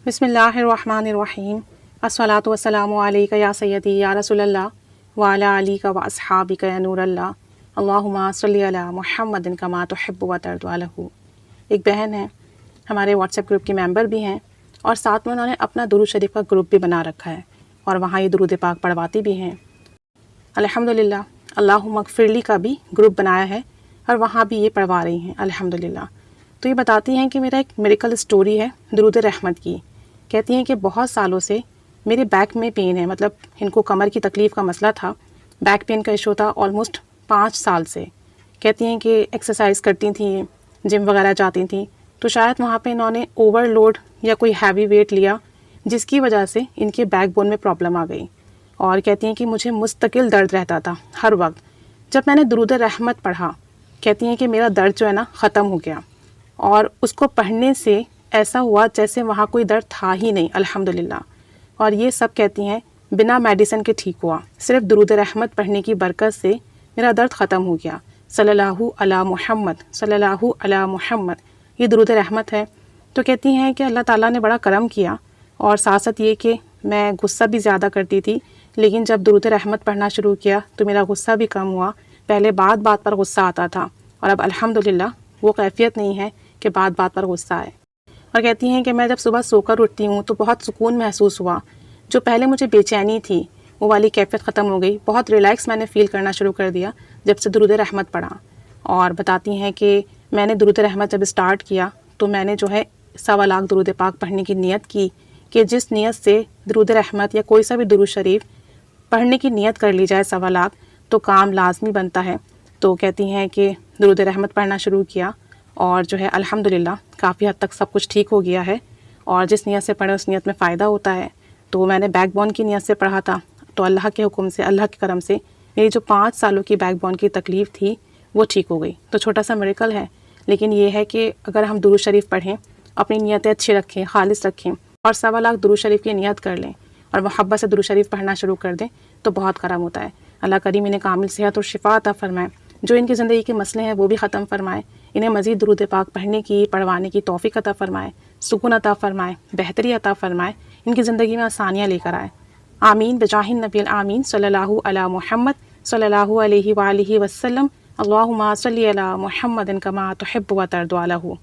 بسم اللہ الرحمن الرحیم الصلاۃ والسلام علیک یا سیدی یا رسول اللہ وعلی علیک و اصحابک یا نور اللہ اللہم صلی علی محمد کما تحب و ترضی له۔ ایک بہن ہے، ہمارے واٹس ایپ گروپ کی ممبر بھی ہیں، اور ساتھ میں انہوں نے اپنا درود شریف کا گروپ بھی بنا رکھا ہے، اور وہاں یہ درود پاک پڑھواتی بھی ہیں۔ الحمدللہ اللہم اغفر لی کا بھی گروپ بنایا ہے، اور وہاں بھی یہ پڑھوا رہی ہیں الحمدللہ۔ تو یہ بتاتی ہیں کہ میرا ایک میریکل اسٹوری ہے درود رحمت کی۔ کہتی ہیں کہ بہت سالوں سے میرے بیک میں پین ہے، مطلب ان کو کمر کی تکلیف کا مسئلہ تھا، بیک پین کا ایشو تھا آلموسٹ 5 سال سے۔ کہتی ہیں کہ ایکسرسائز کرتی تھیں، جم وغیرہ جاتی تھیں، تو شاید وہاں پہ انہوں نے اوور لوڈ یا کوئی ہیوی ویٹ لیا، جس کی وجہ سے ان کے بیک بون میں پرابلم آ گئی۔ اور کہتی ہیں کہ مجھے مستقل درد رہتا تھا ہر وقت۔ جب میں نے درود رحمت پڑھا، کہتی ہیں کہ میرا درد جو ہے نا ختم ہو گیا، اور اس کو پڑھنے سے ایسا ہوا جیسے وہاں کوئی درد تھا ہی نہیں الحمدللہ۔ اور یہ سب کہتی ہیں بنا میڈیسن کے ٹھیک ہوا، صرف درود رحمت پڑھنے کی برکت سے میرا درد ختم ہو گیا۔ صلی اللہ علی محمد، صلی اللہ علی محمد، یہ درود رحمت ہے۔ تو کہتی ہیں کہ اللہ تعالیٰ نے بڑا کرم کیا، اور ساتھ ساتھ یہ کہ میں غصہ بھی زیادہ کرتی تھی، لیکن جب درود رحمت پڑھنا شروع کیا تو میرا غصہ بھی کم ہوا۔ پہلے بات بات پر غصہ آتا تھا، اور اب الحمدللہ وہ کیفیت نہیں ہے کہ بات بات پر غصہ آئے۔ اور کہتی ہیں کہ میں جب صبح سو کر اٹھتی ہوں تو بہت سکون محسوس ہوا، جو پہلے مجھے بے چینی تھی وہ والی کیفیت ختم ہو گئی، بہت ریلیکس میں نے فیل کرنا شروع کر دیا جب سے درود رحمت پڑھا۔ اور بتاتی ہیں کہ میں نے درود رحمت جب اسٹارٹ کیا تو میں نے جو ہے 1.25 لاکھ درود پاک پڑھنے کی نیت کی، کہ جس نیت سے درود رحمت یا کوئی سا بھی درود شریف پڑھنے کی نیت کر لی جائے 1.25 لاکھ تو کام لازمی بنتا ہے۔ تو کہتی ہیں کہ درود رحمت پڑھنا شروع کیا، اور جو ہے الحمدللہ کافی حد تک سب کچھ ٹھیک ہو گیا ہے، اور جس نیت سے پڑھے اس نیت میں فائدہ ہوتا ہے۔ تو میں نے بیک بون کی نیت سے پڑھا تھا، تو اللہ کے حکم سے، اللہ کے کرم سے میری جو 5 سالوں کی بیک بون کی تکلیف تھی وہ ٹھیک ہو گئی۔ تو چھوٹا سا میریکل ہے، لیکن یہ ہے کہ اگر ہم درود شریف پڑھیں، اپنی نیتیں اچھی رکھیں، خالص رکھیں، اور 1.25 لاکھ درود شریف کی نیت کر لیں، اور محبت سے درود شریف پڑھنا شروع کر دیں، تو بہت کرم ہوتا ہے۔ اللہ کریم انہیں کامل صحت اور شفا عطا فرمائے، جو ان کی زندگی کے مسئلے ہیں وہ بھی ختم فرمائے، انہیں مزید درود پاک پڑھنے کی، پڑھوانے کی توفیق عطا فرمائے، سکون عطا فرمائے، بہتری عطا فرمائے، ان کی زندگی میں آسانیاں لے کر آئے۔ آمین بجاہ النبی الامین صلی اللہ علی محمد صلی اللہ علیہ وآلہ وسلم۔ اللہم صلی علی محمد کما تحب و ترضی عنہ۔